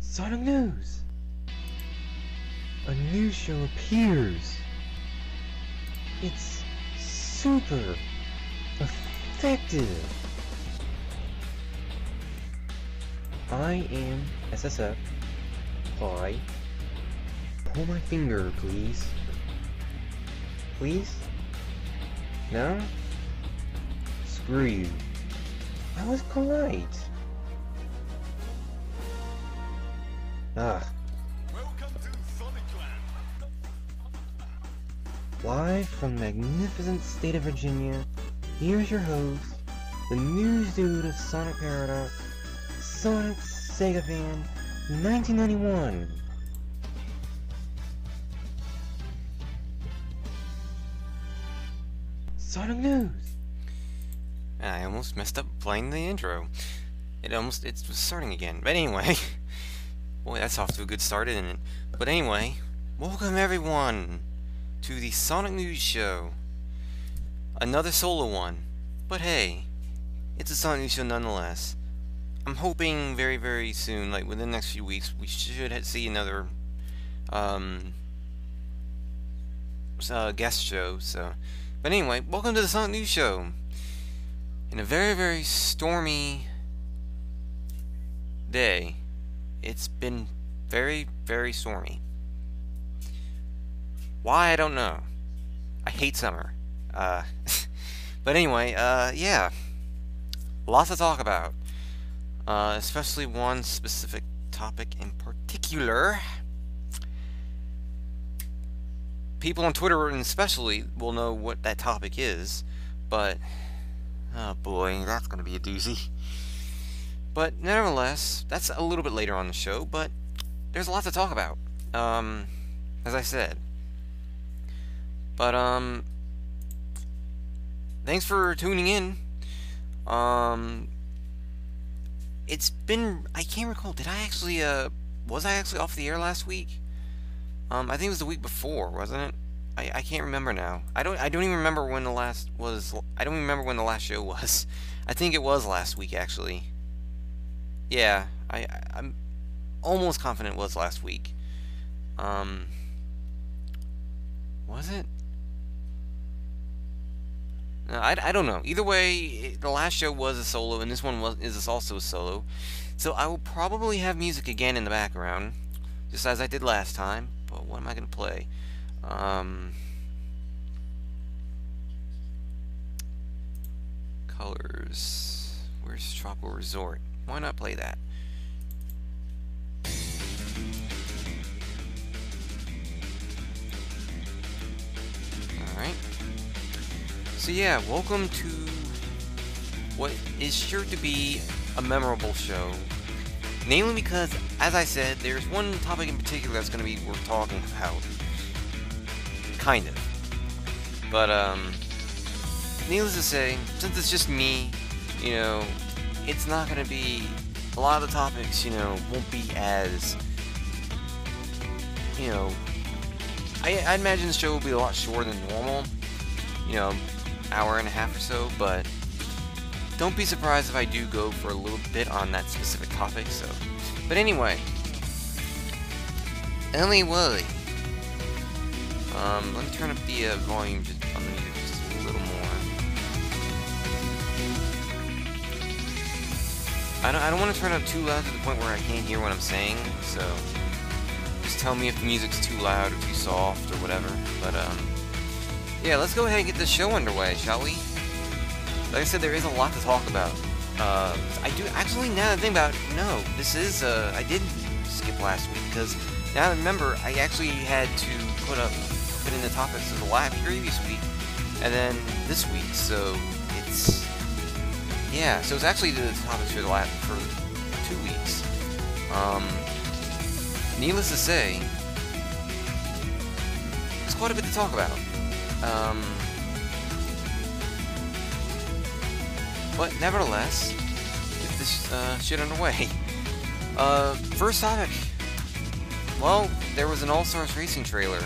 Sonic News! A new show appears! It's super effective! I am SSF. Hi. Pull my finger, please. Please? No? Screw you. I was polite. Ugh. Welcome to SonicNews. Live from the magnificent state of Virginia, here's your host, the news dude of Sonic Paradox, Sonic Sega Fan, 1991. Sonic News. I almost messed up playing the intro. It was starting again. But anyway, boy, that's off to a good start, isn't it? But anyway, welcome everyone to the Sonic News Show. Another solo one. But hey, it's a Sonic News Show nonetheless. I'm hoping very, very soon, like within the next few weeks, we should see another guest show. But anyway, welcome to the Sonic News Show. In a very, very stormy day. It's been very, very stormy. Why, I don't know. I hate summer. But anyway, yeah. Lots to talk about. Especially one specific topic in particular. People on Twitter, and especially, will know what that topic is. But, oh boy, that's going to be a doozy. But nevertheless, that's a little bit later on the show, but there's a lot to talk about, as I said. But, thanks for tuning in. It's been, I can't recall, was I actually off the air last week? I think it was the week before, wasn't it? I can't remember now. I don't even remember when the last show was. I think it was last week, actually. Yeah, I'm almost confident it was last week. Was it? No, I don't know. Either way, the last show was a solo, and this one is also a solo. So I will probably have music again in the background, just as I did last time. But what am I going to play? Colors. Where's Tropical Resort? Why not play that? Alright. So yeah, welcome to what is sure to be a memorable show. Namely because, as I said, there's one topic in particular that's going to be worth talking about. Kind of. But, needless to say, since it's just me, you know, it's not going to be, a lot of the topics, you know, won't be as, you know, I imagine the show will be a lot shorter than normal, you know, hour and a half or so, but don't be surprised if I do go for a little bit on that specific topic, so. But anyway. Let me turn up the volume on the music just a little more. I don't want to turn it up too loud to the point where I can't hear what I'm saying, so just tell me if the music's too loud or too soft or whatever. But yeah, let's go ahead and get this show underway, shall we? Like I said, there is a lot to talk about. I do actually, now that I think about it, no, this is I did skip last week because now I remember I actually had to put in the topics of the previous week and then this week, so it's. Yeah, so it's actually the topics for 2 weeks. Needless to say, there's quite a bit to talk about. But nevertheless, get this shit underway. First topic. Well, there was an All-Stars Racing trailer.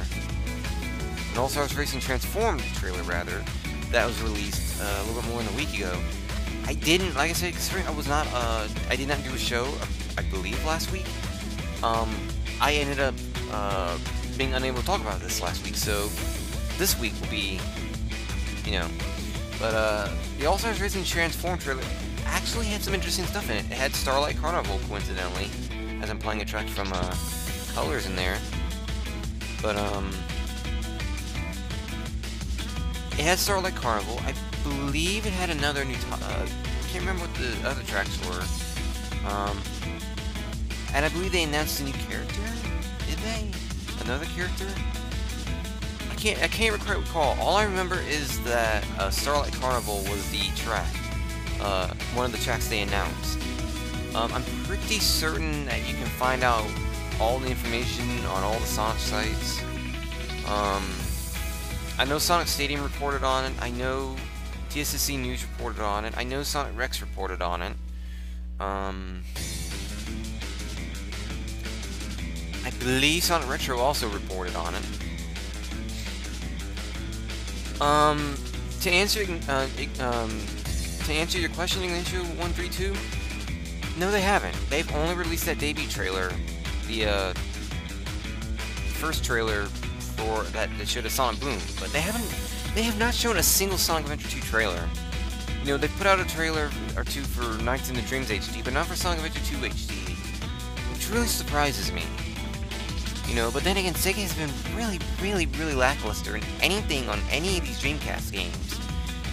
An All-Stars Racing Transformed trailer, rather, that was released a little bit more than a week ago. I didn't, like I said, considering I did not do a show, I believe, last week. I ended up being unable to talk about this last week, so this week will be, you know. But the All-Stars Racing Transform trailer actually had some interesting stuff in it. It had Starlight Carnival, coincidentally, as I'm playing a track from Colors in there. But it had Starlight Carnival. I believe it had another new. I can't remember what the other tracks were. And I believe they announced a new character. Did they? Another character? I can't quite recall. All I remember is that Starlight Carnival was the track. One of the tracks they announced. I'm pretty certain that you can find out all the information on all the Sonic sites. I know Sonic Stadium reported on it. I know TSSC News reported on it. I know Sonic Rex reported on it. I believe Sonic Retro also reported on it. To answer your question, Ignition 132, no, they haven't. They've only released that debut trailer, the first trailer for that showed a Sonic Boom, but they have not shown a single Sonic Adventure 2 trailer. You know, they put out a trailer or two for Nights in the Dreams HD, but not for Sonic Adventure 2 HD, which really surprises me. You know, but then again, Sega has been really lackluster in anything on any of these Dreamcast games.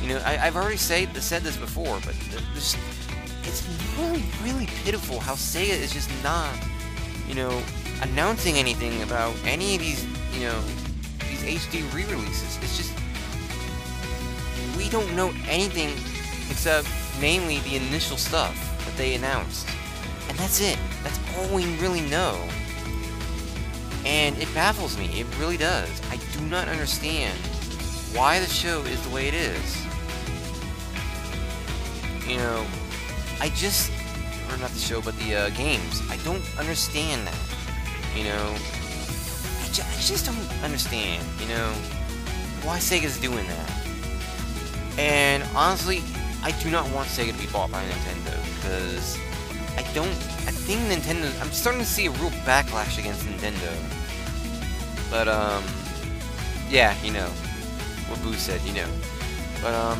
You know, I've already said this before, but it's really pitiful how Sega is just not, you know, announcing anything about any of these, you know, these HD re-releases. It's just, we don't know anything except, namely, the initial stuff that they announced. And that's it. That's all we really know. And it baffles me. It really does. I do not understand why the show is the way it is. You know, or not the show, but the games. I don't understand that. You know, I just don't understand, you know, why Sega's doing that. And honestly, I do not want Sega to be bought by Nintendo, because I think Nintendo, I'm starting to see a real backlash against Nintendo. But, yeah, you know, what Boo said, you know. But,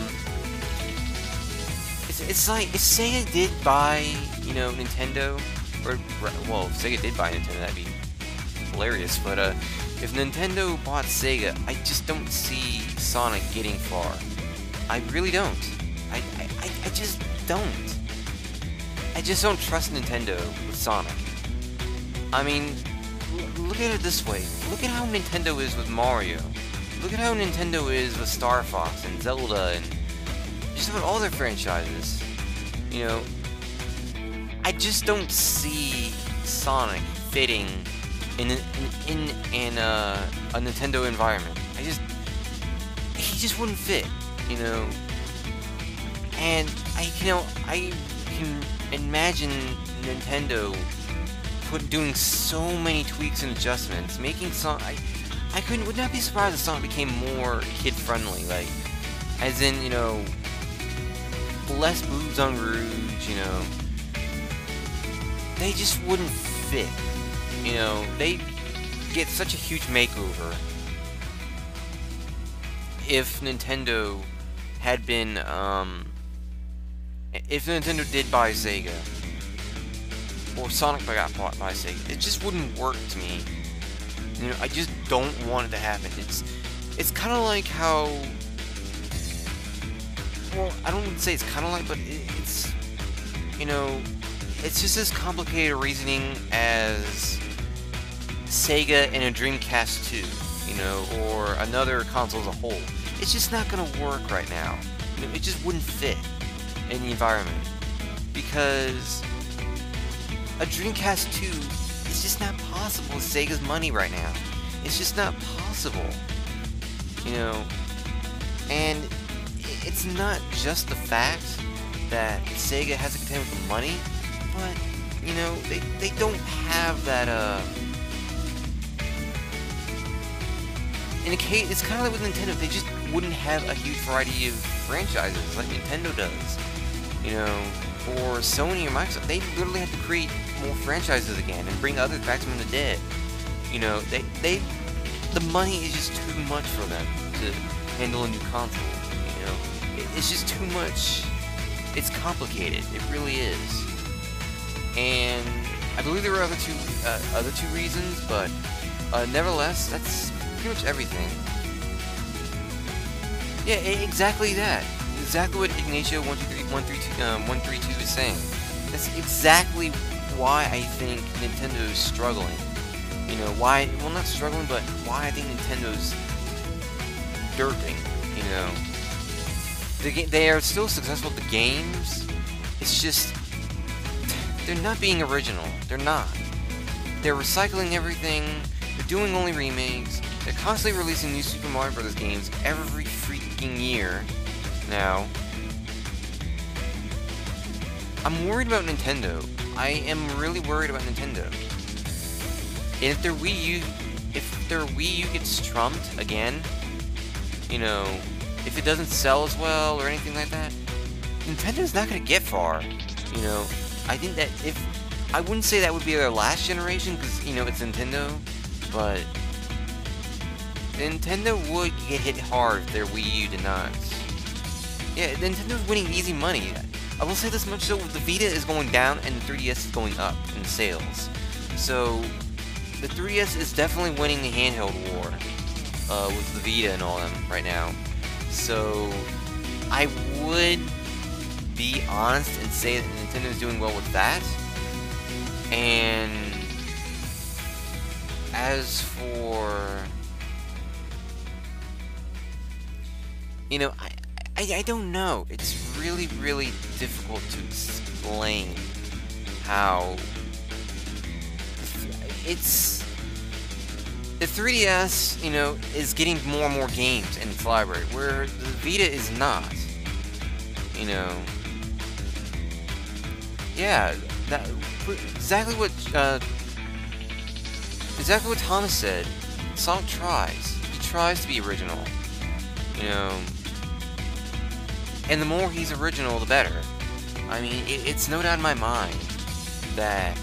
it's like, if Sega did buy, you know, Nintendo, or, well, if Sega did buy Nintendo, that'd be hilarious, but, if Nintendo bought Sega, I just don't see Sonic getting far. I really don't. I just don't. I just don't trust Nintendo with Sonic. I mean, look at it this way. Look at how Nintendo is with Mario. Look at how Nintendo is with Star Fox and Zelda and just about all their franchises. You know, I just don't see Sonic fitting in a Nintendo environment. He just wouldn't fit, you know. And I can imagine Nintendo doing so many tweaks and adjustments, making Sonic. I would not be surprised if Sonic became more kid-friendly, like, as in, you know, less boobs on Rouge, you know. They just wouldn't fit, you know. They get such a huge makeover if Nintendo had been, if Nintendo did buy Sega, or Sonic got bought by Sega, it just wouldn't work to me. You know, I just don't want it to happen. It's kind of like how, well, I don't want to say it's kind of like, but it's, you know, it's just as complicated reasoning as Sega and a Dreamcast 2, you know, or another console as a whole. It's just not going to work right now. You know, it just wouldn't fit in the environment, because a Dreamcast 2 is just not possible with Sega's money right now. It's just not possible, you know. And it's not just the fact that Sega has to contend with the money, but, you know, they don't have that, in a case, it's kind of like with Nintendo, they just wouldn't have a huge variety of franchises like Nintendo does, you know. for Sony or Microsoft, they literally have to create more franchises again and bring others back from the dead. You know, the money is just too much for them to handle a new console. You know, it's just too much. It's complicated. It really is. And I believe there were other two reasons, but nevertheless, that's pretty much everything. Yeah, exactly that. Exactly what Ignacio 132 is saying. That's exactly why I think Nintendo is struggling. You know, why, well, not struggling, but why I think Nintendo's derping, you know. They are still successful at the games, it's just, they're not being original. They're not. They're recycling everything, they're doing only remakes, they're constantly releasing new Super Mario Bros. Games every freaking year now. I'm worried about Nintendo. I am really worried about Nintendo. And if their Wii U gets trumped again, you know, if it doesn't sell as well or anything like that, Nintendo's not gonna get far. You know, I think that I wouldn't say that would be their last generation, because, you know, it's Nintendo, but Nintendo would get hit hard if their Wii U did not. Yeah, Nintendo's winning easy money. I will say this much though, the Vita is going down and the 3DS is going up in sales. So, the 3DS is definitely winning the handheld war with the Vita and all them right now. So, I would be honest and say that Nintendo is doing well with that. And as for, you know, I don't know. It's really, really difficult to explain how it's the 3DS, you know, is getting more and more games in its library, where the Vita is not. You know, yeah, that exactly what Thomas said. Sonic tries. He tries to be original. You know, and the more he's original, the better. I mean, it's no doubt in my mind that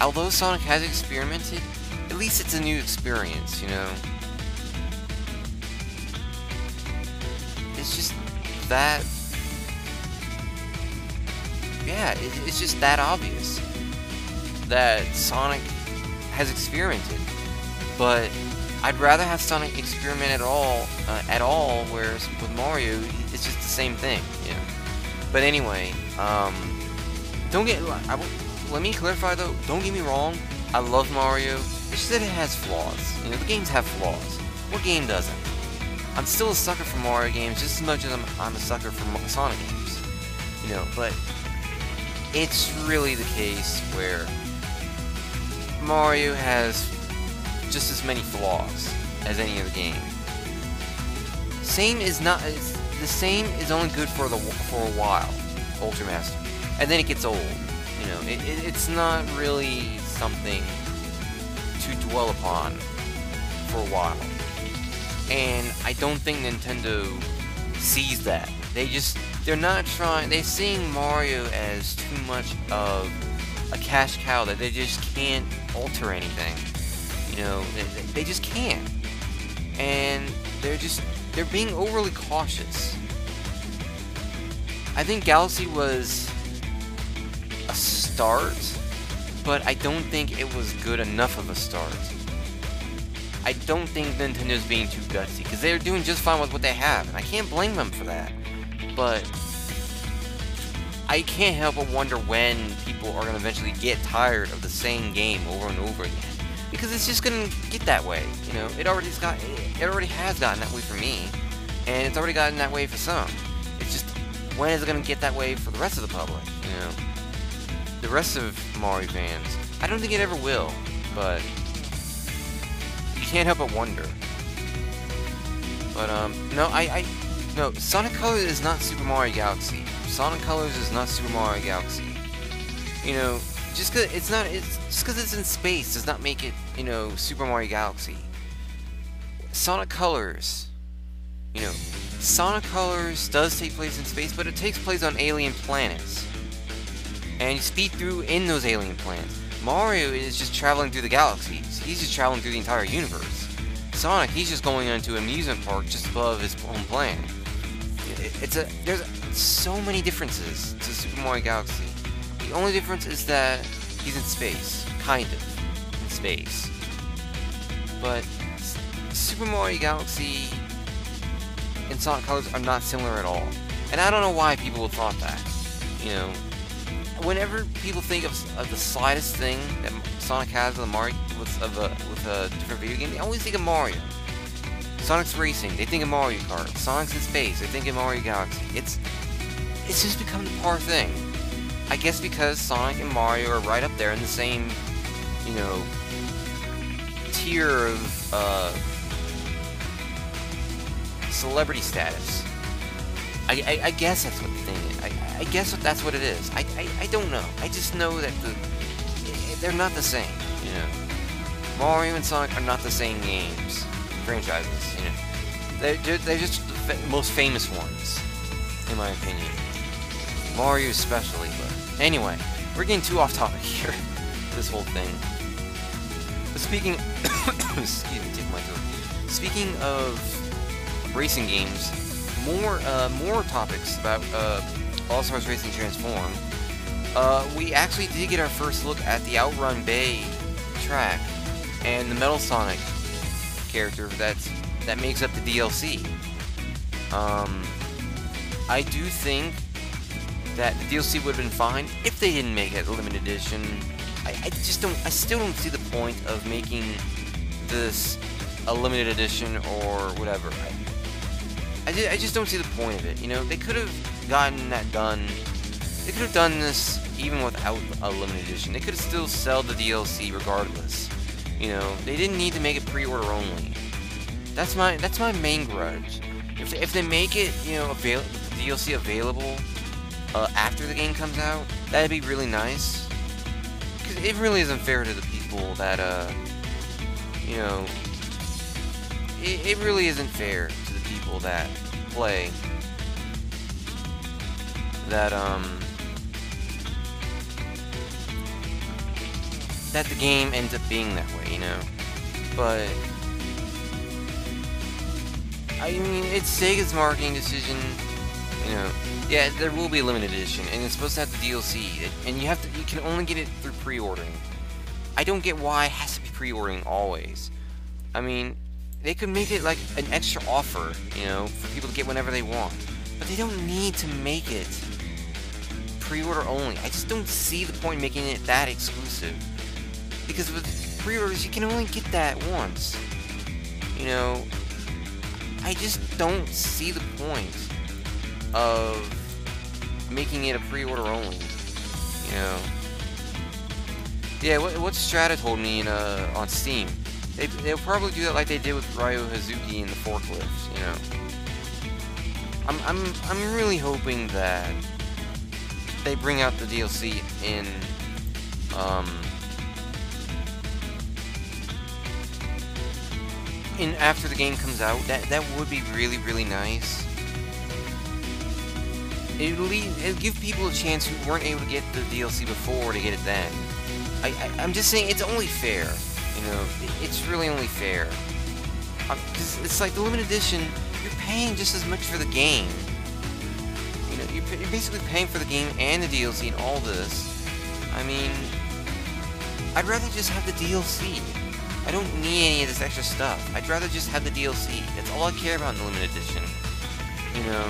although Sonic has experimented, at least it's a new experience, you know? It's just that... yeah, it's just that obvious that Sonic has experimented. But I'd rather have Sonic experiment at all, whereas with Mario, it's just the same thing, you know? But anyway, let me clarify though, don't get me wrong, I love Mario, it's just that it has flaws. You know, the games have flaws. What game doesn't? I'm still a sucker for Mario games just as much as I'm a sucker for Sonic games. You know, but it's really the case where Mario has just as many flaws as any other game. The same is only good for a while, Ultra Master, and then it gets old. You know, it's not really something to dwell upon for a while. And I don't think Nintendo sees that. They're seeing Mario as too much of a cash cow that they just can't alter anything. You know, they just can't. And they're being overly cautious. I think Galaxy was a start, but I don't think it was good enough of a start. I don't think Nintendo's being too gutsy, because they're doing just fine with what they have, and I can't blame them for that. But I can't help but wonder when people are going to eventually get tired of the same game over and over again. Because it's just going to get that way, you know. It already has gotten that way for me, and it's already gotten that way for some. It's just, when is it going to get that way for the rest of the public, you know? The rest of Mario fans. I don't think it ever will, but you can't help but wonder. But, no, Sonic Colors is not Super Mario Galaxy. Sonic Colors is not Super Mario Galaxy. You know, just because it's in space does not make it, you know, Super Mario Galaxy. Sonic Colors, you know, Sonic Colors does take place in space, but it takes place on alien planets. And you speed through in those alien planets. Mario is just traveling through the galaxies. He's just traveling through the entire universe. Sonic, he's just going into an amusement park just above his home planet. There's so many differences to Super Mario Galaxy. The only difference is that he's in space. Kind of. In space. But Super Mario Galaxy and Sonic Colors are not similar at all. And I don't know why people would thought that. You know, whenever people think of the slightest thing that Sonic has with a different video game, they always think of Mario. Sonic's racing, they think of Mario Kart. Sonic's in space, they think of Mario Galaxy. It's just become the par thing. I guess because Sonic and Mario are right up there in the same, you know, tier of celebrity status. I guess that's what the thing is. I guess that's what it is. I don't know. I just know that they're not the same, you know. Mario and Sonic are not the same games, franchises, you know. They're just the most famous ones, in my opinion. Mario especially, but anyway, we're getting too off topic here. This whole thing. But speaking, excuse me, take my throat. Speaking of racing games, more topics about All-Stars Racing Transform. We actually did get our first look at the Outrun Bay track and the Metal Sonic character that makes up the DLC. I do think that the DLC would have been fine if they didn't make it a limited edition. I still don't see the point of making this a limited edition or whatever. I just don't see the point of it. You know, they could have gotten that done. They could have done this even without a limited edition. They could have still sell the DLC regardless. You know, they didn't need to make it pre-order only. That's my main grudge. If they make it, you know, the DLC available after the game comes out, that'd be really nice. Because it really isn't fair to the people that you know, it really isn't fair to the people that play that that the game ends up being that way, you know. But I mean, it's Sega's marketing decision, you know. Yeah, there will be a limited edition, and it's supposed to have the DLC, and you can only get it through pre-ordering. I don't get why it has to be pre-ordering always. I mean, they could make it like an extra offer, you know, for people to get whenever they want. But they don't need to make it pre-order only. I just don't see the point in making it that exclusive. Because with pre-orders, you can only get that once. You know, I just don't see the point of making it a pre-order only. You know. Yeah, what Strata told me on Steam, they'll probably do that like they did with Ryo Hazuki and the forklift. You know. I'm really hoping that they bring out the DLC in after the game comes out. That would be really, really nice. It'll give people a chance who weren't able to get the DLC before to get it then. I'm just saying, it's only fair. You know, it's really only fair. Because it's like the limited edition, you're paying just as much for the game. You know, you're basically paying for the game and the DLC and all this. I mean, I'd rather just have the DLC. I don't need any of this extra stuff. I'd rather just have the DLC. That's all I care about in the limited edition. You know,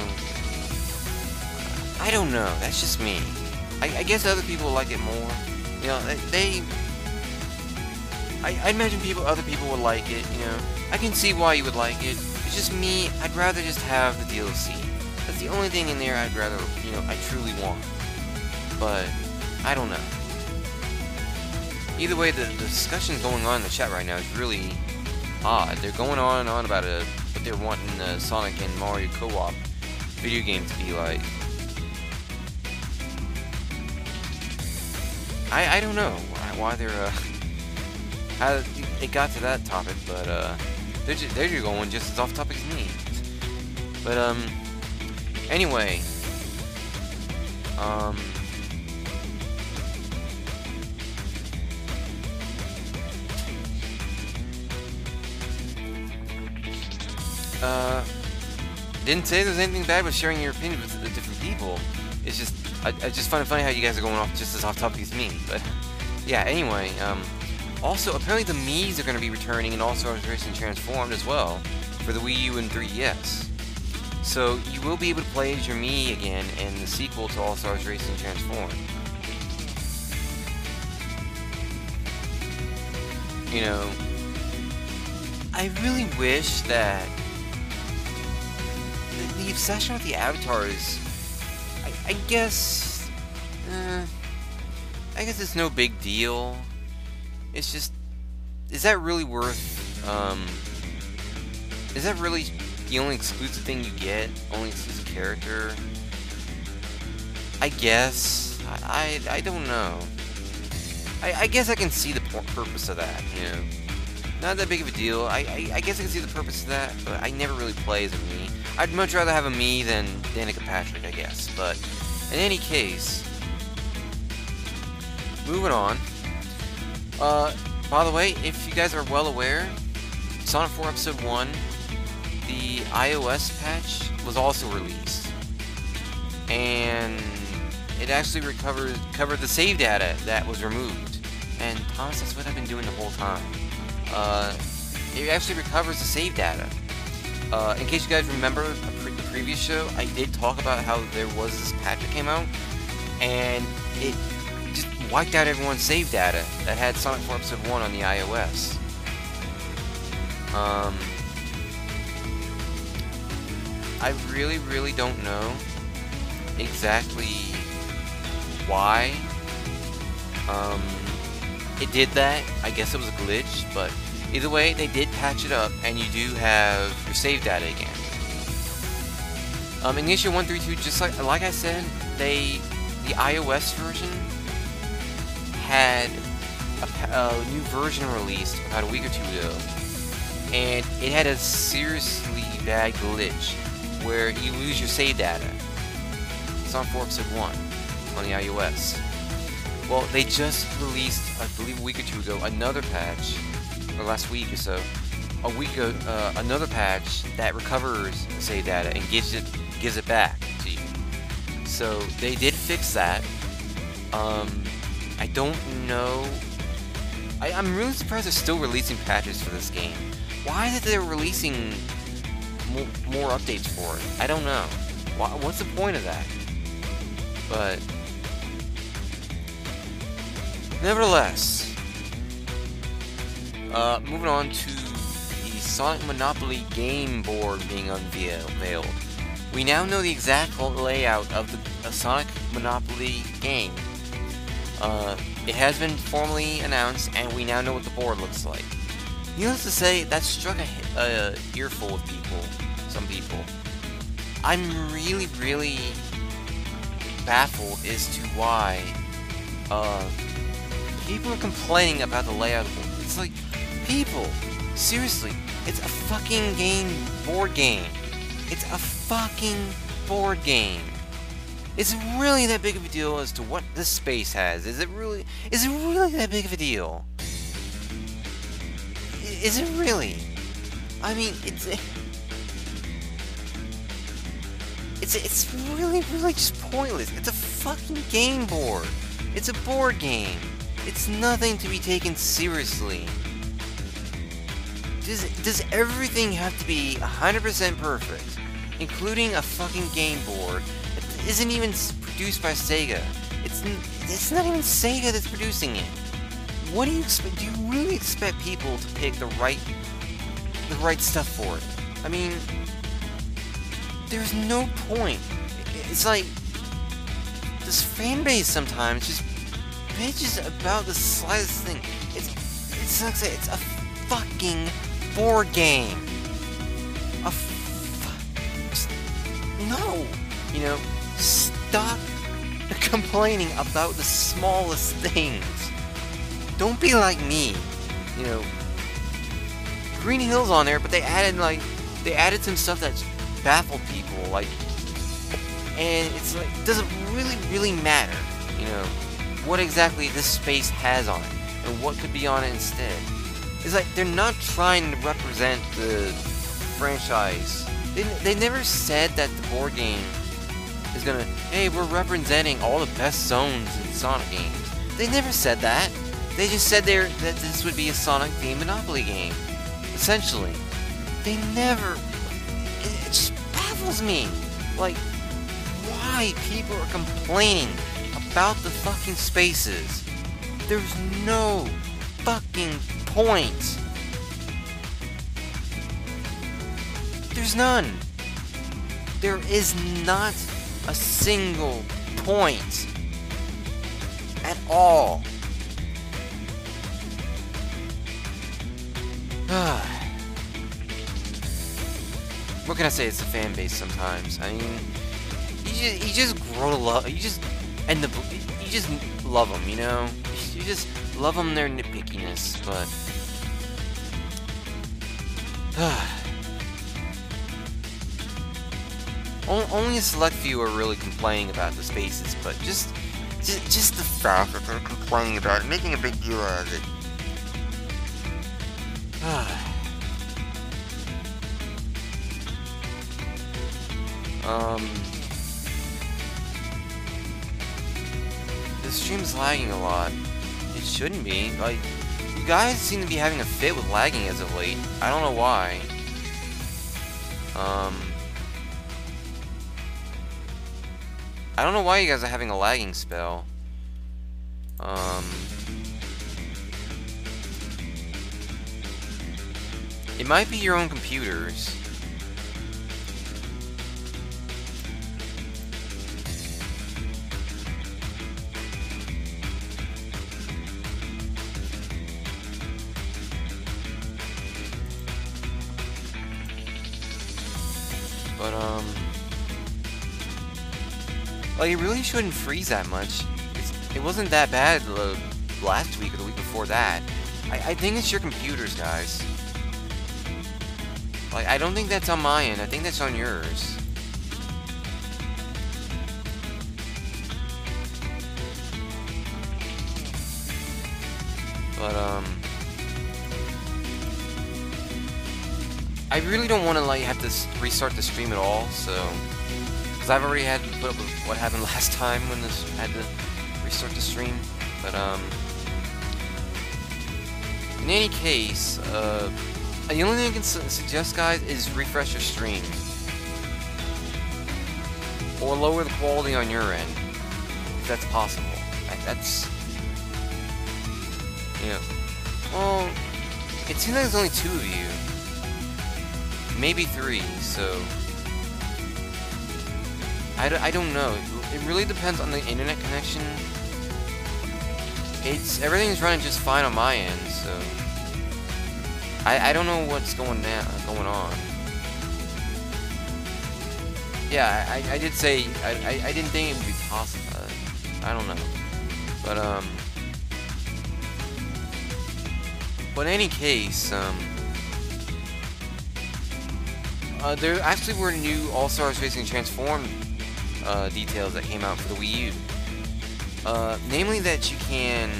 I don't know. That's just me. I guess other people like it more. You know, I imagine other people would like it. You know, I can see why you would like it. It's just me. I'd rather just have the DLC. That's the only thing in there I'd rather, you know, I truly want. But I don't know. Either way, the discussion going on in the chat right now is really odd. They're going on and on about what they're wanting the Sonic and Mario co-op video game to be like. I don't know why they're how it got to that topic, but they're just going just as off topic as me. But, anyway. Didn't say there's anything bad with sharing your opinion with the different people. It's just, I just find it funny how you guys are going off just as off topic as me. But, yeah, anyway, also, apparently the Mii's are going to be returning in All-Stars Racing Transformed as well for the Wii U and 3DS. So, you will be able to play as your Mii again in the sequel to All-Stars Racing Transformed. You know, I really wish that the obsession with the avatars, I guess it's no big deal. It's just, is that really worth, is that really the only exclusive thing you get? Only exclusive character? I guess. I don't know. I guess I can see the purpose of that, you know. Not that big of a deal. I guess I can see the purpose of that, but I never really play as a Mii. I'd much rather have a Mii than Danica Patrick, I guess. But, in any case, moving on. By the way, if you guys are well aware, Sonic 4 Episode 1, the iOS patch was also released. And it actually covered the save data that was removed. And Thomas, that's what I've been doing the whole time. It actually recovers the save data. In case you guys remember the previous show, I did talk about how there was this patch that came out, and it just wiped out everyone's save data that had Sonic 4 Episode 1 on the iOS. I really don't know exactly why it did that. I guess it was a glitch, but either way, they did patch it up, and you do have your save data again. In the issue 132, just like I said, the iOS version had a new version released about a week or two ago, and it had a seriously bad glitch where you lose your save data. It's on 4 Episode 1 on the iOS. Well, they just released, I believe a week or two ago, another patch, or last week or so, another patch that recovers the save data and gives it back to you. So they did fix that. I don't know. I'm really surprised they're still releasing patches for this game. Why is it they're releasing more updates for it? I don't know. What's the point of that? But nevertheless, moving on to the Sonic Monopoly game board being unveiled. We now know the exact layout of the Sonic Monopoly game. It has been formally announced, and we now know what the board looks like. Needless to say, that struck a earful of people, some people. I'm really baffled as to why people are complaining about the layout of the board. It's like, people, seriously, it's a fucking board game. It's a fucking board game. Is it really that big of a deal as to what this space has? Is it really that big of a deal? Is it really? I mean, it's really just pointless. It's a fucking game board. It's a board game. It's nothing to be taken seriously. Does everything have to be 100% perfect, including a fucking game board that isn't even produced by Sega? It's not even Sega that's producing it. What do you expect? Do you really expect people to pick the right stuff for it? I mean, there's no point. It's like this fan base sometimes just bitches about the slightest thing. It's like I say, it's a fucking board game. No, you know, stop complaining about the smallest things. Don't be like me, you know. Green Hill's on there, but they added some stuff that's baffle people, like, and it's like, it doesn't really matter, you know, what exactly this space has on it, and what could be on it instead. It's like, they're not trying to represent the franchise. They never said that the board game is gonna, hey, we're representing all the best zones in Sonic games. They never said that. They just said that this would be a Sonic-themed Monopoly game. Essentially. They never... It just baffles me. Like, why people are complaining about the fucking spaces. There's no fucking point. There's none. There is not a single point at all. What can I say? It's the fan base sometimes. I mean, you just grow to love. You just love them. You know, you just love them their nitpickiness. But only a select few are really complaining about the spaces. But just the fact that they're complaining about it, making a big deal out of it. The stream's lagging a lot. It shouldn't be. Like, you guys seem to be having a fit with lagging as of late. I don't know why. I don't know why you guys are having a lagging spell. It might be your own computers. But, like, it really shouldn't freeze that much. It wasn't that bad last week or the week before that. I think it's your computers, guys. Like, I don't think that's on my end. I think that's on yours. But, I really don't want to, like, have to restart the stream at all, so... Because I've already had to put up with what happened last time when this had to restart the stream. But, in any case, the only thing I can suggest, guys, is refresh your stream. Or lower the quality on your end. If that's possible. That's... You know... Well... It seems like there's only 2 of you. Maybe 3, so... I don't know. It really depends on the internet connection. Everything's running just fine on my end, so... I don't know what's going on. Yeah, I did say... I didn't think it would be possible. I don't know. But in any case, there actually were new All-Stars Racing Transformed details that came out for the Wii U. Namely that you can...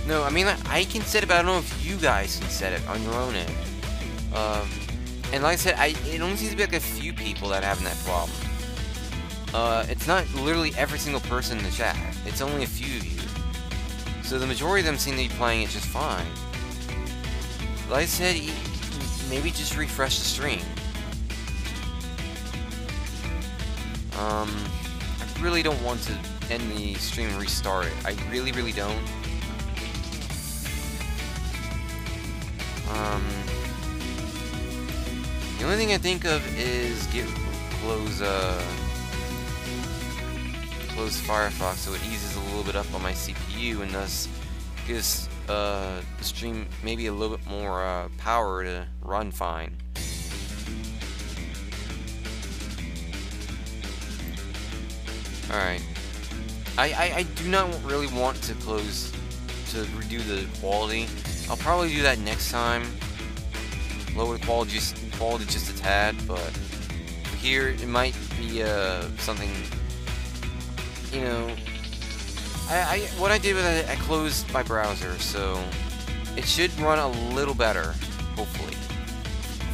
No, I mean, I can set it, but I don't know if you guys can set it on your own end. And like I said, it only seems to be like a few people that are having that problem. It's not literally every single person in the chat. It's only a few of you. So the majority of them seem to be playing it just fine. Like I said, maybe just refresh the stream. I really don't want to end the stream and restart it. I really don't. The only thing I think of is close Firefox so it eases a little bit up on my CPU and thus gives the stream maybe a little bit more power to run fine. Alright. I do not really want to close to redo the quality. I'll probably do that next time. Lower the quality just a tad, but here it might be something. You know, what I did was I closed my browser, so it should run a little better, hopefully,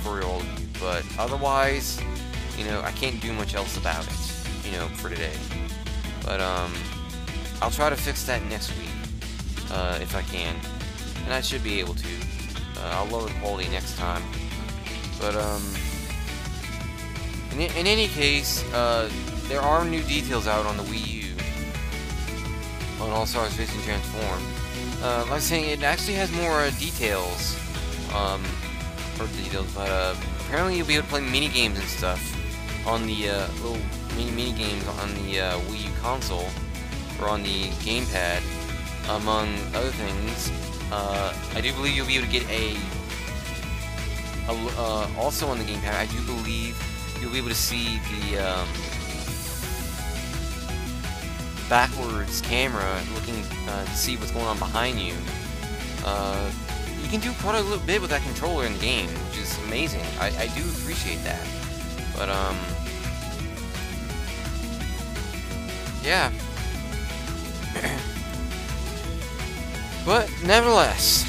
for all of you. But otherwise, you know, I can't do much else about it, you know, for today. But I'll try to fix that next week, if I can, and I should be able to. I'll lower the quality next time. But in any case, there are new details out on the Wii U on All Stars Racing Transform. Like I was saying, it actually has more details, but apparently you'll be able to play mini games and stuff on the little mini games on the Wii U console or on the gamepad, among other things. I do believe you'll be able to get also on the gamepad. I do believe you'll be able to see the backwards camera looking to see what's going on behind you. You can do quite a little bit with that controller in the game, which is amazing. I do appreciate that. But yeah. But nevertheless,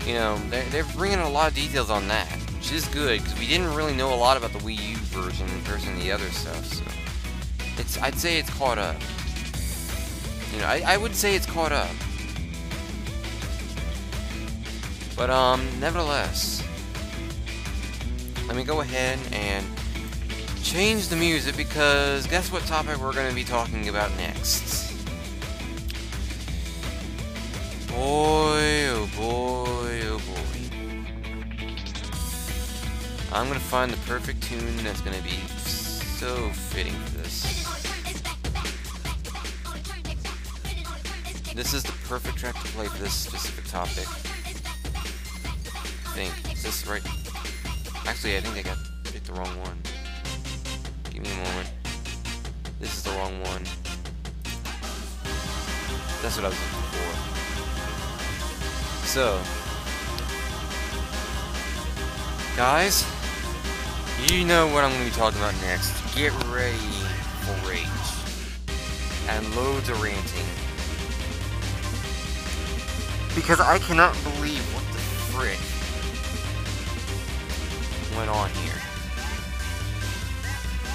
you know, they're bringing a lot of details on that, which is good because we didn't really know a lot about the Wii U version versus the other stuff. So I'd say it's caught up. You know, I would say it's caught up. But nevertheless, let me go ahead and change the music because guess what topic we're going to be talking about next? Boy, oh boy, oh boy. I'm going to find the perfect tune that's going to be so fitting for this. This is the perfect track to play for this specific topic. I think. Is this right? Actually, I think I picked the wrong one. Give me a moment. This is the wrong one. That's what I was looking for. So, guys, you know what I'm going to be talking about next. Get ready for rage. And loads of ranting. Because I cannot believe what the frick went on here.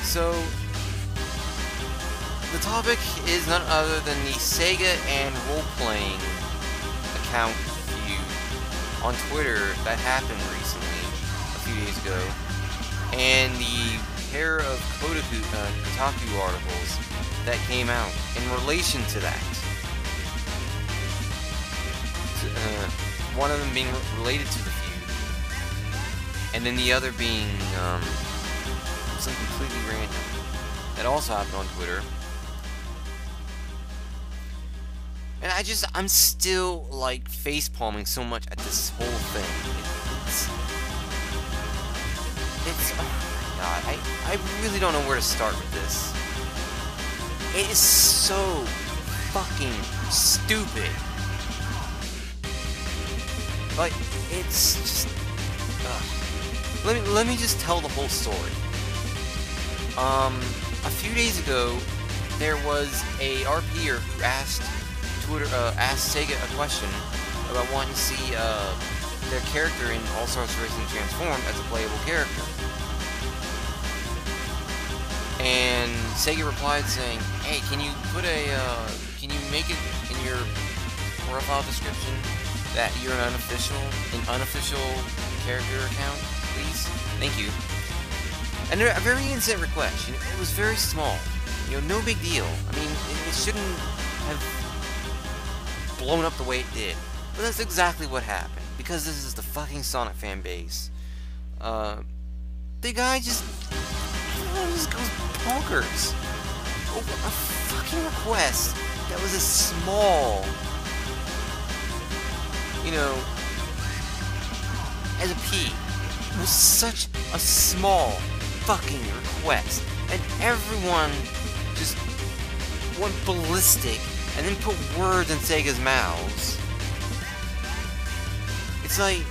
So, the topic is none other than the Sega and role-playing account feud on Twitter that happened recently, a few days ago, and the pair of Kotaku articles that came out in relation to that. One of them being related to the feud, and then the other being something completely random that also happened on Twitter. And I'm still like face-palming so much at this whole thing. It's oh my god, I really don't know where to start with this. It is so fucking stupid. Like, it's just... Let me just tell the whole story. A few days ago, there was a RPer who asked Sega a question about wanting to see their character in All Stars Racing Transformed as a playable character. And Sega replied saying, "Hey, can you make it in your profile description that you're an unofficial character account, please? Thank you." And a very innocent request. You know, it was very small. You know, no big deal. I mean, it shouldn't have blown up the way it did. But that's exactly what happened. Because this is the fucking Sonic fan base. The guy just goes bonkers over a fucking request that was a small, you know, as a P. It was such a small fucking request. And everyone just went ballistic and then put words in Sega's mouths. It's like,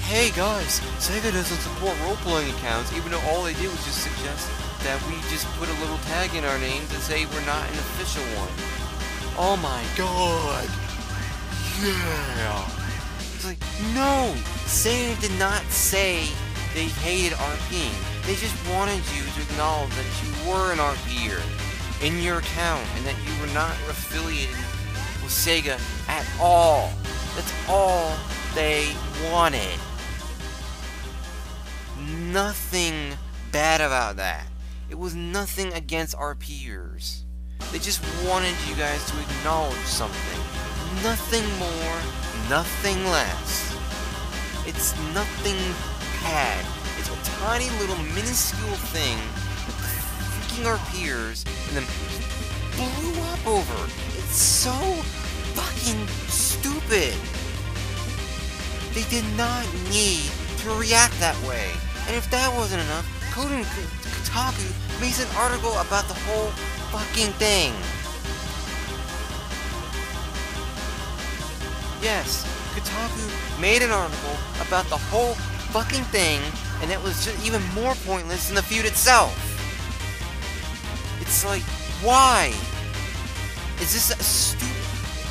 hey guys, Sega doesn't support role-playing accounts, even though all they did was just suggest that we just put a little tag in our names and say we're not an official one. Oh my god! Yeah! It's like, no! Sega did not say they hated RPing. They just wanted you to acknowledge that you were an RPer in your account and that you were not affiliated with Sega at all. That's all they wanted. Nothing bad about that. It was nothing against RPers. They just wanted you guys to acknowledge something. Nothing more, nothing less. It's nothing bad. It's a tiny little minuscule thing that the freaking RPers and them blew up over. It's so fucking stupid. They did not need to react that way. And if that wasn't enough, Kotaku makes an article about the whole fucking thing. Yes, Kotaku made an article about the whole fucking thing, and it was just even more pointless than the feud itself. It's like, why? Is this a stupid...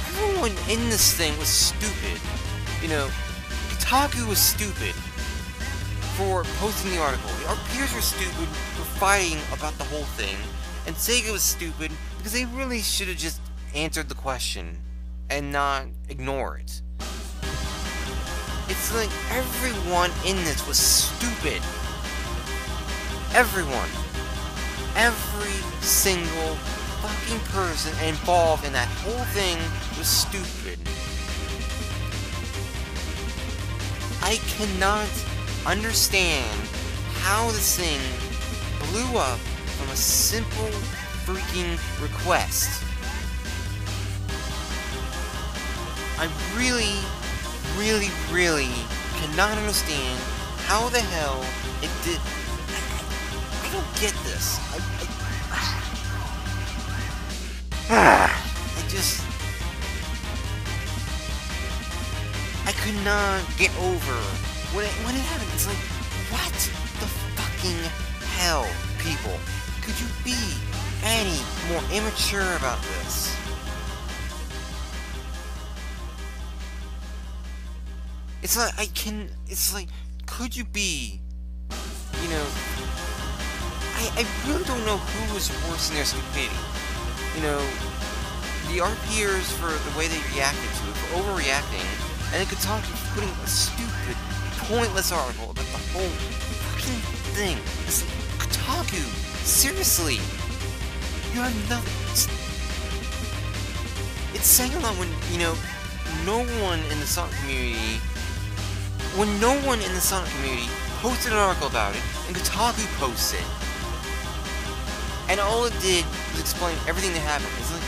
Everyone in this thing was stupid. You know, Kotaku was stupid for posting the article. Our peers were stupid for fighting about the whole thing, and Sega was stupid because they really should have just answered the question and not ignore it. It's like everyone in this was stupid. Everyone. Every single fucking person involved in that whole thing was stupid. I cannot understand how this thing blew up from a simple freaking request. I really cannot understand how the hell it did. I don't get this. I could not get over when it happened. It's like, what the fucking hell, people? Could you be any more immature about this? It's like, it's like, could you be, you know, I really don't know who was worse in their stupidity. You know, the RPers for the way they reacted to it, for overreacting, and then Kotaku for putting a stupid, pointless article about the whole fucking thing. It's like, Kotaku, seriously, you have nothing. It's saying a lot when, you know, no one in the Sonic community posted an article about it, and Kotaku posts it. And all it did was explain everything that happened. It's like,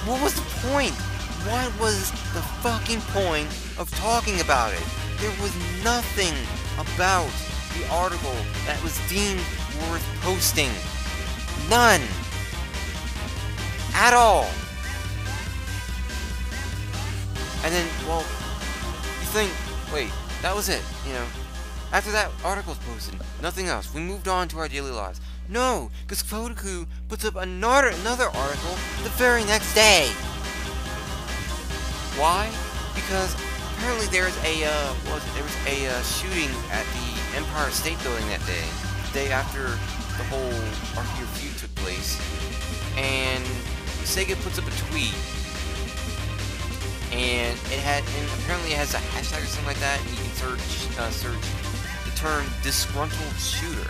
what was the point? What was the fucking point of talking about it? There was nothing about the article that was deemed worth posting. None. At all. And then, well, you think, wait, that was it, you know. After that article was posted, nothing else. We moved on to our daily lives. No, because Kotaku puts up another article the very next day. Why? Because apparently there was a shooting at the Empire State Building that day, the day after the whole RPU feud took place, and Sega puts up a tweet, and apparently it has a hashtag or something like that, and you can search the term disgruntled shooter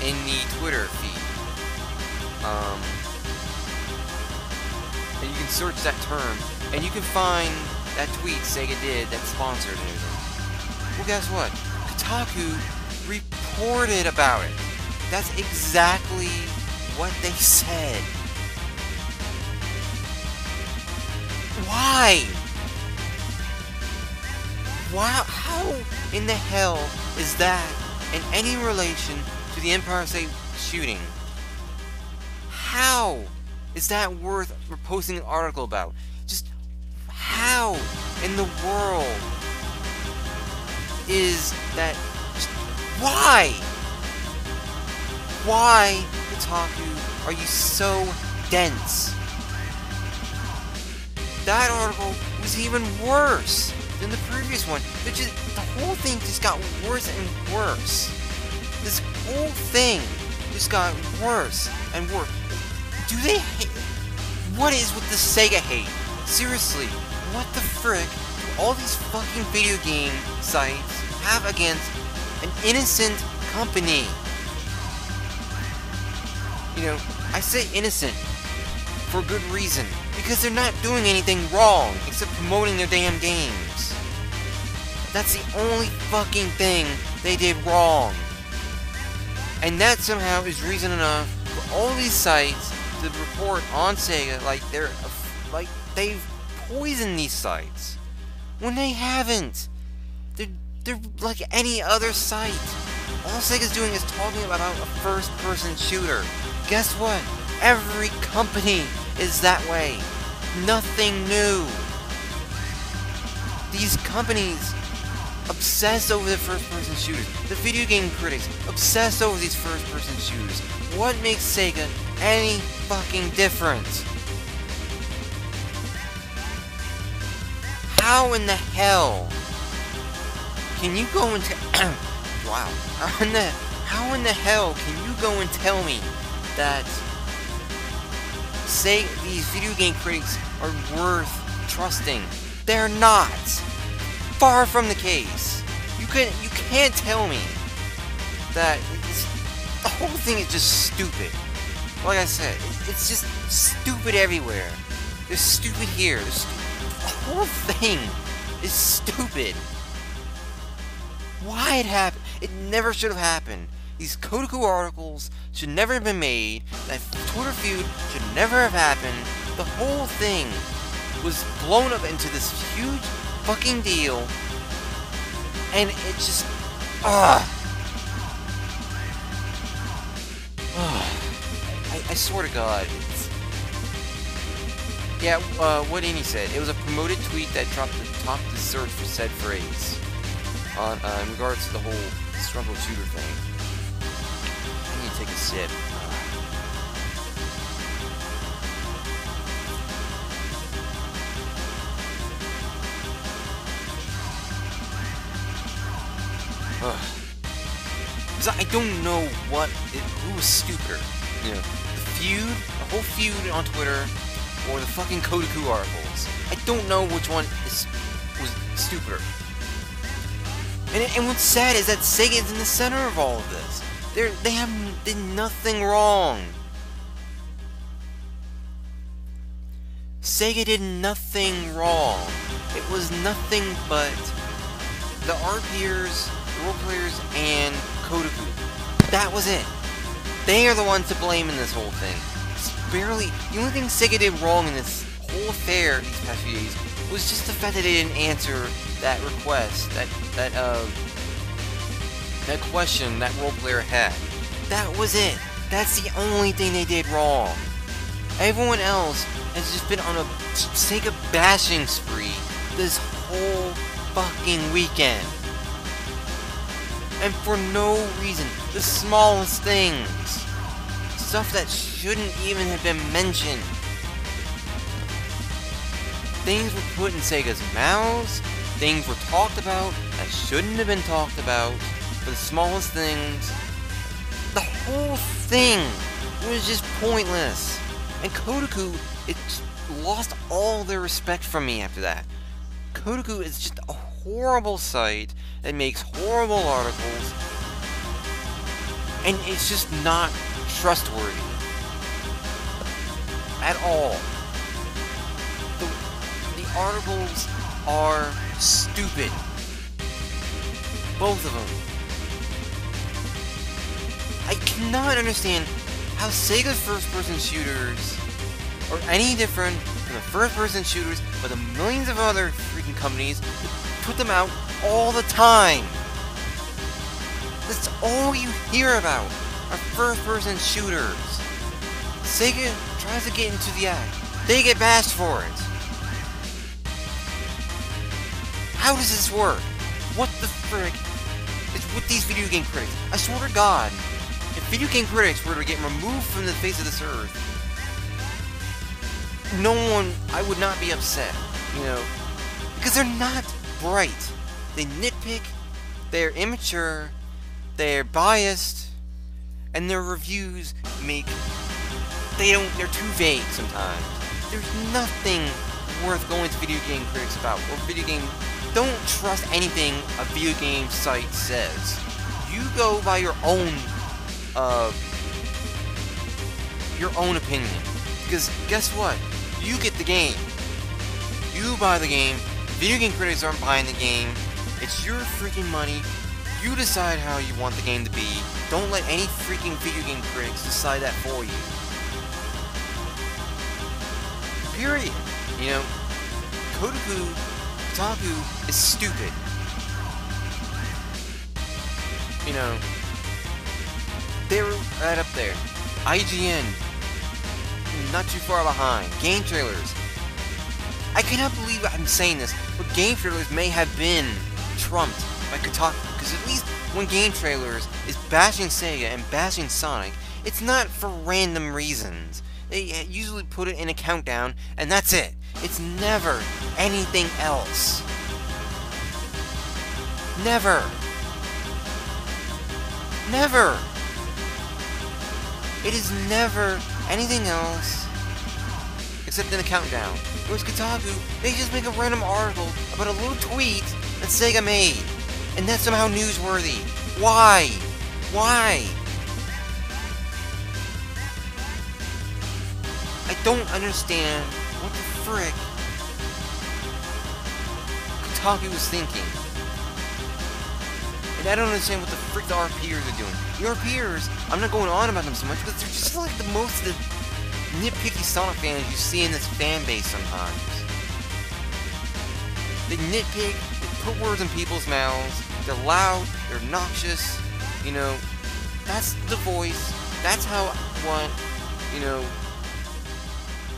in the Twitter feed. And you can search that term, and you can find that tweet Sega did that sponsored it. Well, guess what? Kotaku reported about it. That's exactly what they said. Why? Wow, how in the hell is that in any relation to the Empire State shooting? How Is that worth posting an article about? Just how in the world is that? Just why? Why, Kotaku, are you so dense? That article was even worse than the previous one. The whole thing just got worse and worse. This whole thing just got worse and worse. Do they hate? What is with the Sega hate? Seriously, what the frick do all these fucking video game sites have against an innocent company? You know, I say innocent for good reason, because they're not doing anything wrong except promoting their damn games. That's the only fucking thing they did wrong. And that somehow is reason enough for all these sites to report on Sega like they've poisoned these sites, when they haven't. They're like any other site. All Sega's doing is talking about a first-person shooter. Guess what? Every company is that way. Nothing new. These companies obsess over the first-person shooters. The video game critics obsess over these first-person shooters. What makes Sega any fucking different? How in the hell can you go and wow. How in the hell can you go and tell me that these video game critics are worth trusting? They're not. Far from the case. You can't tell me that the whole thing is just stupid. Like I said, it's just stupid everywhere. There's stupid here. The whole thing is stupid. Why it happened? It never should have happened. These Kotaku articles should never have been made. That Twitter feud should never have happened. The whole thing was blown up into this huge fucking deal. And it just... I swear to God, it's... Yeah, what Annie said, it was a promoted tweet that topped the search for said phrase. In regards to the whole struggle shooter thing. I need to take a sip. Because I don't know who was stupider. You know, the whole feud on Twitter, or the fucking Kotaku articles. I don't know which one was stupider. And what's sad is that Sega is in the center of all of this. They did nothing wrong. Sega did nothing wrong. It was nothing but the RPers, the role players, and Kotaku. That was it. They are the ones to blame in this whole thing. It's barely... The only thing Sega did wrong in this whole affair these past few days was just the fact that they didn't answer that request, that question that role player had. That was it. That's the only thing they did wrong. Everyone else has just been on a Sega bashing spree this whole fucking weekend. And for no reason. The smallest things. Stuff that shouldn't even have been mentioned. Things were put in Sega's mouths. Things were talked about that shouldn't have been talked about. For the smallest things. The whole thing was just pointless. And Kotaku, it lost all their respect from me after that. Kotaku is just a horrible site that makes horrible articles. And it's just not trustworthy. At all. The articles are stupid. Both of them. I cannot understand how Sega's first-person shooters are any different from the first-person shooters by the millions of other freaking companies that put them out all the time. That's all you hear about are first-person shooters. Sega tries to get into the act. They get bashed for it. How does this work? What the frick is with these video game critics? I swear to God, if video game critics were to get removed from the face of this earth, no one, I would not be upset, you know, because they're not bright. They nitpick, they're immature, they're biased, and their reviews they're too vague sometimes. There's nothing worth going to video game critics about, or don't trust anything a video game site says. You go by your own opinion. Because guess what? You get the game. You buy the game. Video game critics aren't buying the game. It's your freaking money. You decide how you want the game to be. Don't let any freaking video game critics decide that for you. Period. You know, Kotaku is stupid. You know, they're right up there. IGN, not too far behind. Game trailers. I cannot believe I'm saying this, but game trailers may have been trumped by Kotaku, because at least when game trailers is bashing Sega and bashing Sonic, it's not for random reasons. They usually put it in a countdown, and that's it. It's never anything else. Never. Never. It is never anything else except in a countdown. Whereas Kotaku, they just make a random article about a little tweet that Sega made, and that's somehow newsworthy. Why? Why? I don't understand what the frick Kotaku was thinking. And I don't understand what the frick the RPers are doing. The RPers, I'm not going on about them so much, but they're just like the most nitpicky Sonic fans you see in this fan base sometimes. They nitpick, they put words in people's mouths, they're loud, they're obnoxious, you know, that's the voice, that's you know,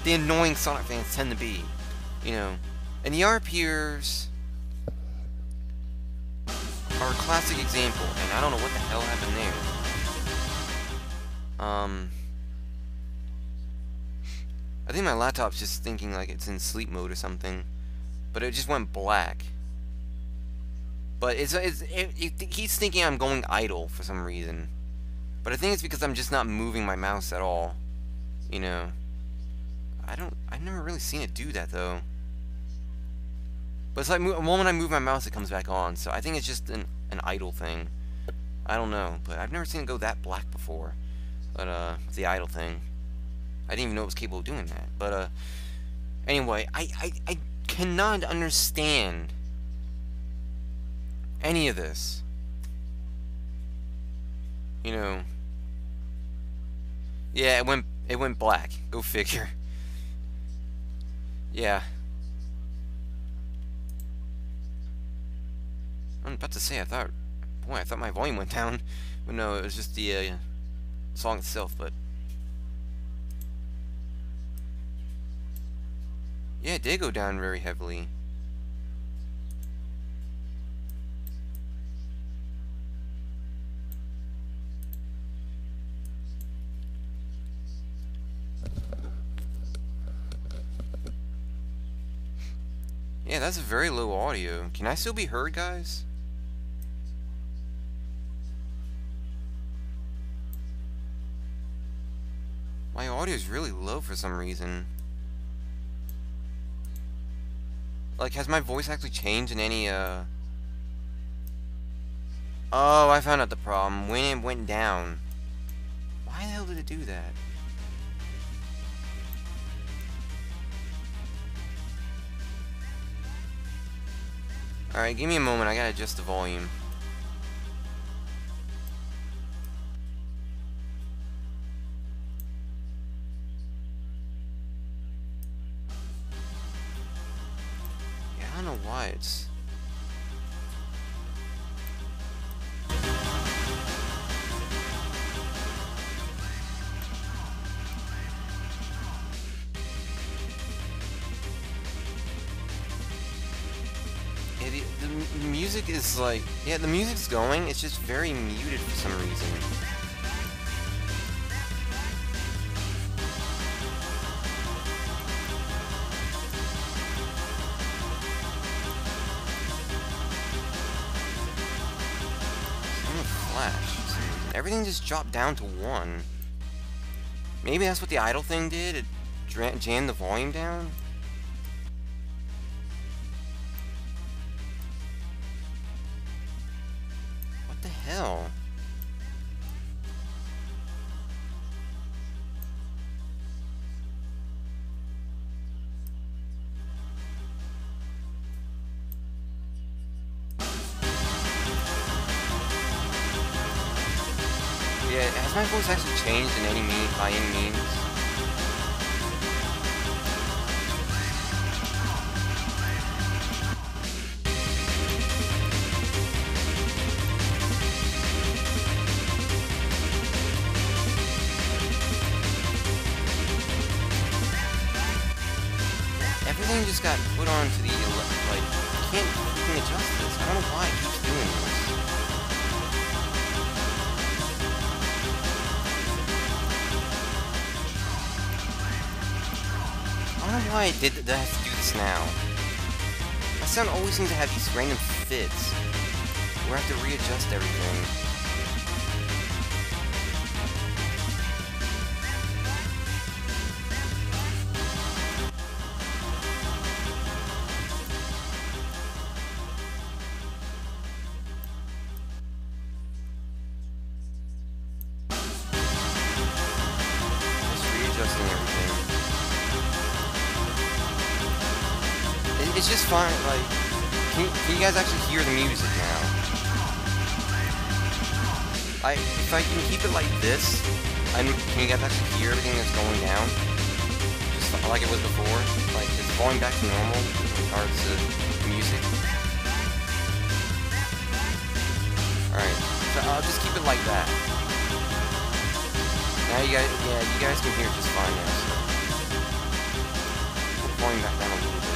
the annoying Sonic fans tend to be, you know. And the RPers are a classic example, and I don't know what the hell happened there. I think my laptop's just thinking like it's in sleep mode or something, but it just went black. But it keeps thinking I'm going idle for some reason. But I think it's because I'm just not moving my mouse at all, you know. I've never really seen it do that though. But it's like the moment I move my mouse, it comes back on. So I think it's just an idle thing. I don't know, but I've never seen it go that black before. But the idle thing, I didn't even know it was capable of doing that. But anyway, I cannot understand any of this. You know. Yeah, it went black. Go figure. Yeah. I'm about to say, I thought my volume went down. But no, it was just the song itself, but yeah, it did go down very heavily. Yeah, that's a very low audio. Can I still be heard, guys? My audio is really low for some reason. Like, has my voice actually changed in any, Oh, I found out the problem. When it went down. Why the hell did it do that? Alright, give me a moment. I gotta adjust the volume. Yeah, I don't know why it's... music is like, yeah, the music's going, it's just very muted for some reason. Flash. Everything just dropped down to 1. Maybe that's what the idle thing did. It jammed the volume down. What the hell? Yeah, has my voice actually changed in any means, by any means? Everything just got put onto the, like, I can't freaking adjust this. I don't know why it keeps doing this. I don't know why I have to do this now. My sound always seems to have these random fits where I have to readjust everything. Just readjusting everything. It's just fine, like, can you guys actually hear the music now? If I can keep it like this, can you guys actually hear everything that's going down? Just like it was before? Like, it's going back to normal in regards to the music? Alright, so I'll just keep it like that. Now you guys can hear it just fine now, so. We're going back down a little bit.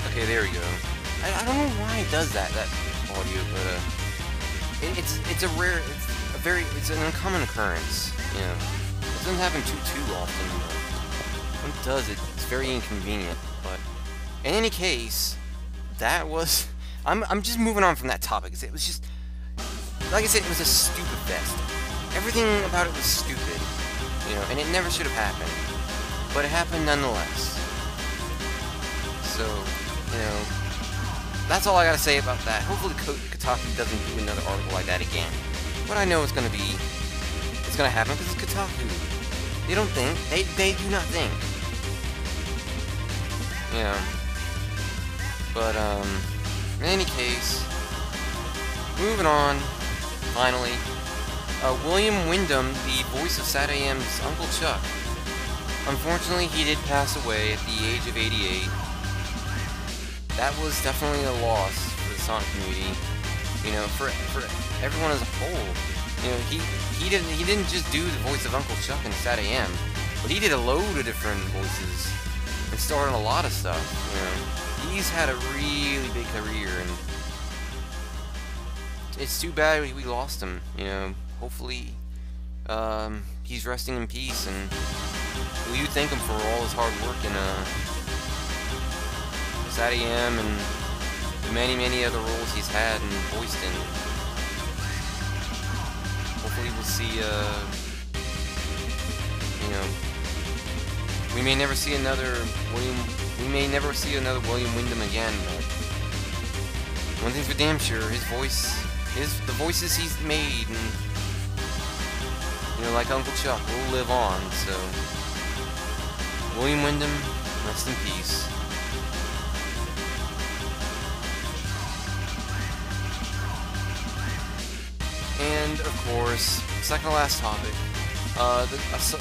Okay, there we go. I don't know why it does that audio, but it's an uncommon occurrence, you know. It doesn't happen too often, but when it does, it's very inconvenient. But in any case, that was, I'm just moving on from that topic. It was just, like I said, it was a stupid fest. Everything about it was stupid, you know, and it never should have happened, but it happened nonetheless. So, you know, that's all I gotta say about that. Hopefully Kotaku doesn't do another article like that again. But I know it's gonna happen because it's Kotaku. They don't think. They do not think. Yeah. But, in any case, moving on, finally, William Wyndham, the voice of Sat AM's Uncle Chuck. Unfortunately, he did pass away at the age of 88. That was definitely a loss for the Sonic community, you know, for everyone as a whole. You know, he didn't just do the voice of Uncle Chuck in Sat AM, but he did a load of different voices and starred in a lot of stuff. You know, he's had a really big career, and it's too bad we lost him. You know, hopefully he's resting in peace, and we do thank him for all his hard work in Sat AM and the many other roles he's had and voiced in. Hopefully we'll see, you know, we may never see another William Wyndham again, but one thing's for damn sure, the voices he's made, and, you know, like Uncle Chuck, will live on, so, William Wyndham, rest in peace. And, of course, second to last topic,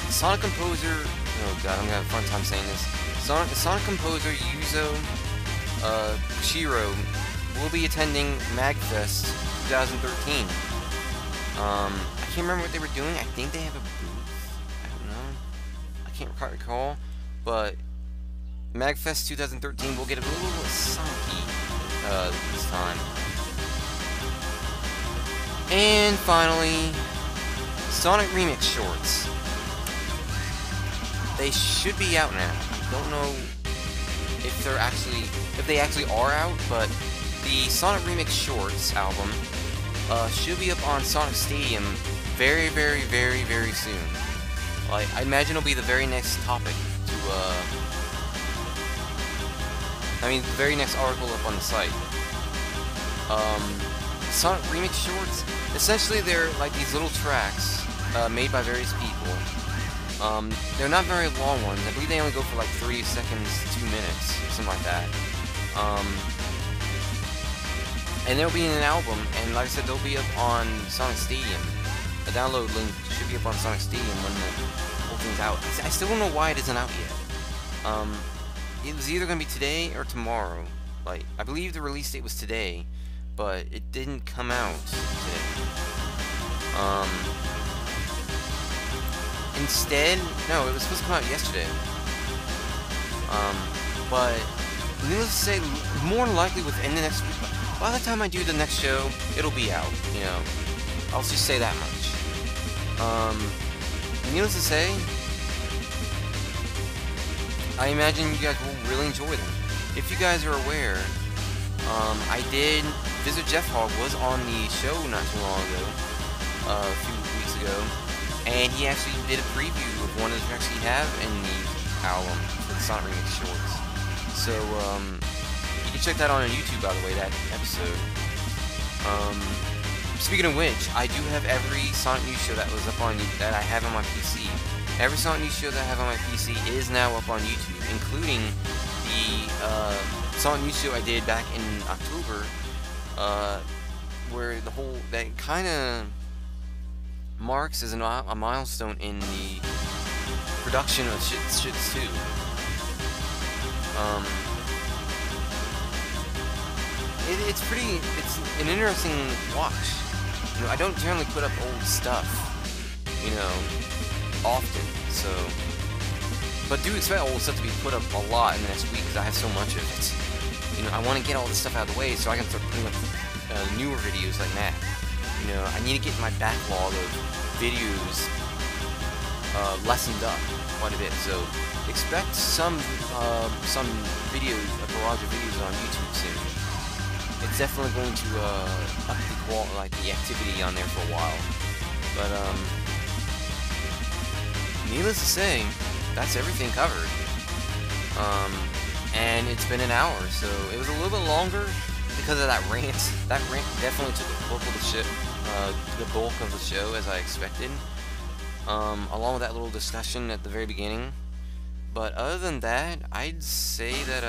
Sonic composer, oh god, I'm gonna have a fun time saying this, Sonic composer Yuzo Koshiro will be attending MagFest 2013. I can't remember what they were doing. I think they have a booth. I don't know. can't quite recall, but MagFest 2013 will get a little sonky this time. And finally, Sonic Remix shorts. They should be out now. I don't know if they actually are out, but the Sonic Remix shorts album should be up on Sonic Stadium very, very, very, very soon. Like, I imagine it'll be the very next topic to, the very next article up on the site. Sonic Remix shorts, essentially they're like these little tracks, made by various people. They're not very long ones. I believe they only go for like 3 seconds, 2 minutes, or something like that. And they'll be in an album, and like I said, they'll be up on Sonic Stadium. The download link should be up on Sonic Stadium when the whole thing's out. I still don't know why it isn't out yet. It was either going to be today or tomorrow. Like, I believe the release date was today, but it didn't come out today. Instead, no, it was supposed to come out yesterday. But needless to say, more than likely within the next week. By the time I do the next show, it'll be out. You know, I'll just say that much. Needless to say, I imagine you guys will really enjoy them. If you guys are aware, I did visit Jeff Hogg was on the show not too long ago, a few weeks ago, and he actually did a preview of one of the tracks he have in the album for the Sonic Remix shorts. So you can check that on YouTube, by the way, that episode. Speaking of which, I do have every Sonic News show that was up on that I have on my PC. Every Sonic News show that I have on my PC is now up on YouTube, including the Sonic News show I did back in October, where that kind of marks as a milestone in the production of Shits 2. It's an interesting watch. You know, I don't generally put up old stuff, you know, often, so, but do expect old stuff to be put up a lot in the next week, because I have so much of it. You know, I want to get all this stuff out of the way so I can start putting up newer videos like that. You know, I need to get my backlog of videos lessened up quite a bit, so expect some videos, a barrage of videos on YouTube soon. It's definitely going to up the quality, like the activity on there for a while. But needless to say, that's everything covered. And it's been an hour, so it was a little bit longer because of that rant. That rant definitely took the bulk of the show, as I expected. Along with that little discussion at the very beginning. But other than that, I'd say that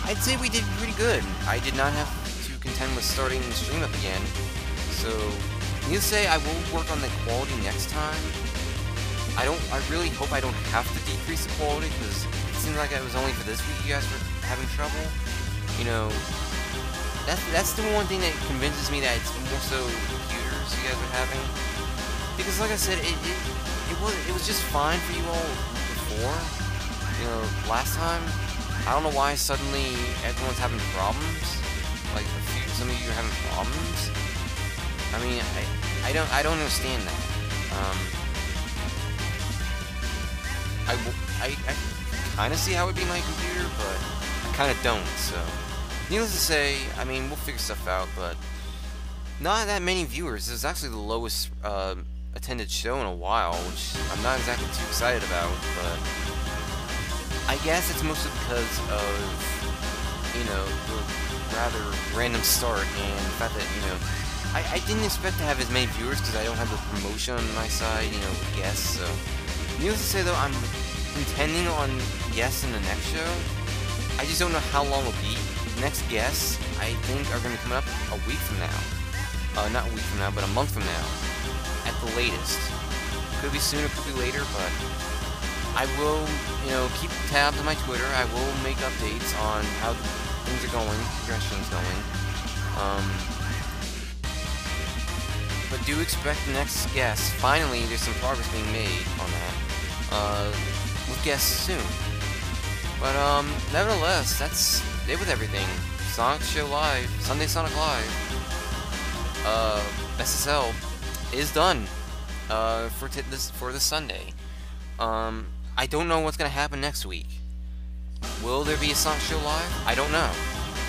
I'd say we did pretty good. I did not have to contend with starting the stream up again. So, needless to say, I will work on the quality next time. I really hope I don't have to decrease the quality, because it seems like it was only for this week you guys were having trouble. You know, that's the one thing that convinces me that it's more so computers you guys are having. Because like I said, it was just fine for you all before. You know, last time. I don't know why suddenly everyone's having problems. Like some of you are having problems. I mean, I don't understand that. I kind of see how it would be my computer, but I kind of don't. So, needless to say, I mean, we'll figure stuff out. But not that many viewers. This is actually the lowest attended show in a while, which I'm not exactly too excited about, but I guess it's mostly because of, you know, the rather random start and the fact that, you know, I didn't expect to have as many viewers because I don't have the promotion on my side, you know, with guests, so. Needless to say, though, I'm intending on guests in the next show. I just don't know how long it'll be. The next guests, I think, are going to come up a week from now. Not a week from now, but a month from now. At the latest. Could be sooner, could be later, but I will, you know, keep tabs on my Twitter. I will make updates on how the things are going, progression's going. But do expect the next guest. Finally, there's some progress being made on that. With guests soon. But, nevertheless, that's it with everything. Sonic Show Live, Sunday Sonic Live, SSL is done, for this Sunday. I don't know what's gonna happen next week. Will there be a Sonic Show Live? I don't know.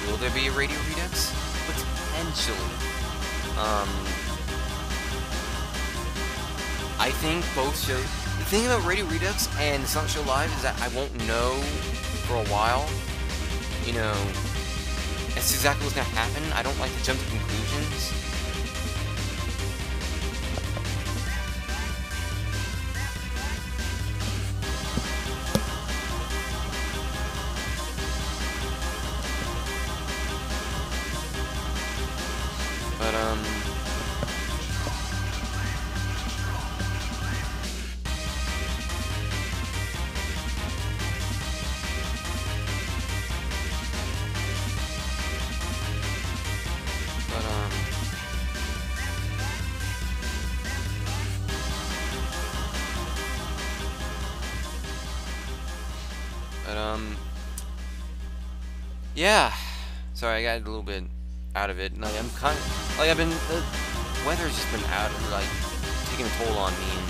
Will there be a Radio Redux? Potentially. I think both shows. The thing about Radio Redux and Sonic Show Live is that I won't know for a while. You know, that's exactly what's gonna happen. I don't like to jump to conclusions. But yeah. Sorry, I got a little bit out of it. Like, I'm kind of, like, the weather's just been out of, like, taking a toll on me, and,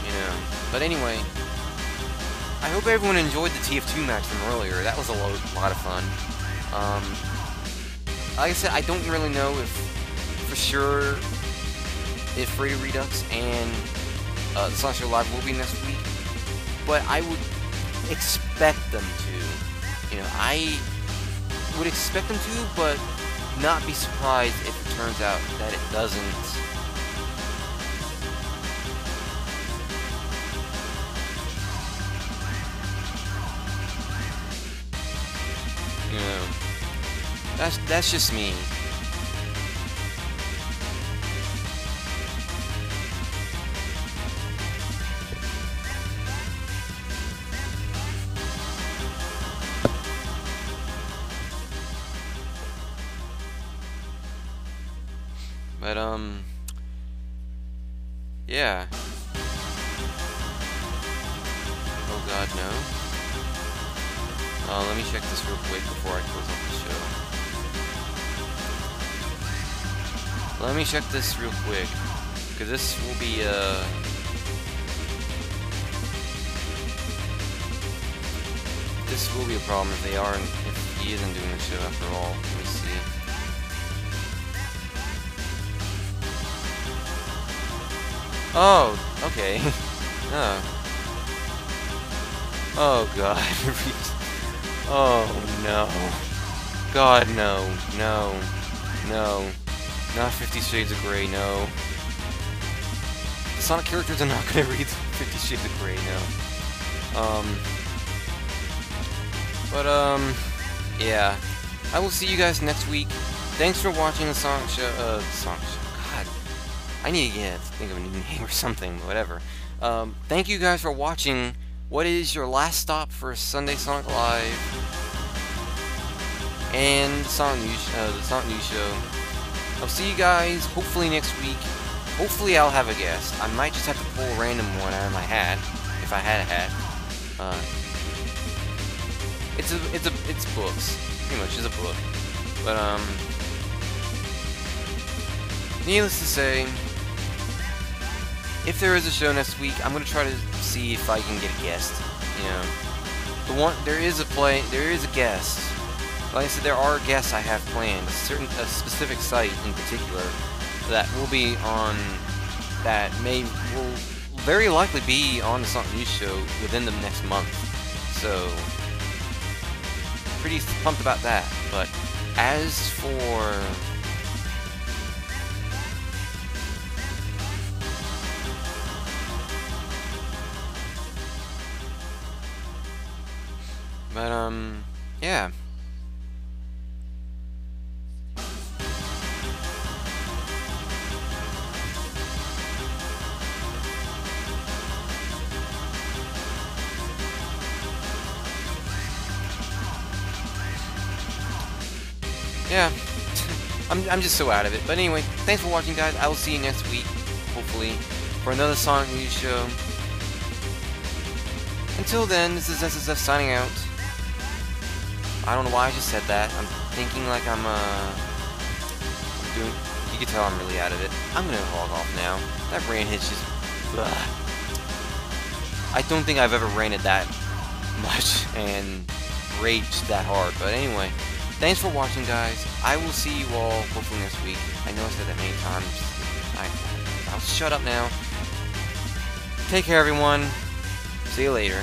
you know. But anyway, I hope everyone enjoyed the TF2 match from earlier. That was a lot of fun. Like I said, I don't really know if, for sure, if Radio Redux and the Sonic Show Live will be next week, but I would expect them to. You know, I would expect them to, but not be surprised if it turns out that it doesn't. You know, that's just me. But, yeah. Oh god, no. Let me check this real quick before I close off the show. Let me check this real quick, because this will be, this will be a problem if they aren't, if he isn't doing the show after all. Let me see. Oh, okay. Oh. Oh god. Oh no. God, no. No. No. Not 50 Shades of Grey, no. The Sonic characters are not gonna read 50 Shades of Grey, no. Yeah. I will see you guys next week. Thanks for watching the Sonic Show, God. I need to think of a new name or something, whatever. Thank you guys for watching what is your last stop for Sunday Sonic Live and the Sonic News Show. I'll see you guys hopefully next week. Hopefully I'll have a guest. I might just have to pull a random one out of my hat, if I had a hat. It's books. Pretty much is a book. But needless to say, if there is a show next week, I'm gonna try to see if I can get a guest. You know, there is a guest. Like I said, there are guests I have planned. A specific site in particular that will be on, that will very likely be on the Sonic News Show within the next month. So, pretty pumped about that. But as for yeah. yeah, I'm just so out of it. But anyway, thanks for watching, guys. I will see you next week, hopefully, for another Sonic News show. Until then, this is SSF signing out. I don't know why I just said that. I'm thinking like I'm doing. You can tell I'm really out of it. I'm gonna log off now. That rain hit's just. Ugh. I don't think I've ever rained that much and raged that hard. But anyway, thanks for watching, guys. I will see you all hopefully next week. I know I said that many times. I'll shut up now. Take care, everyone. See you later.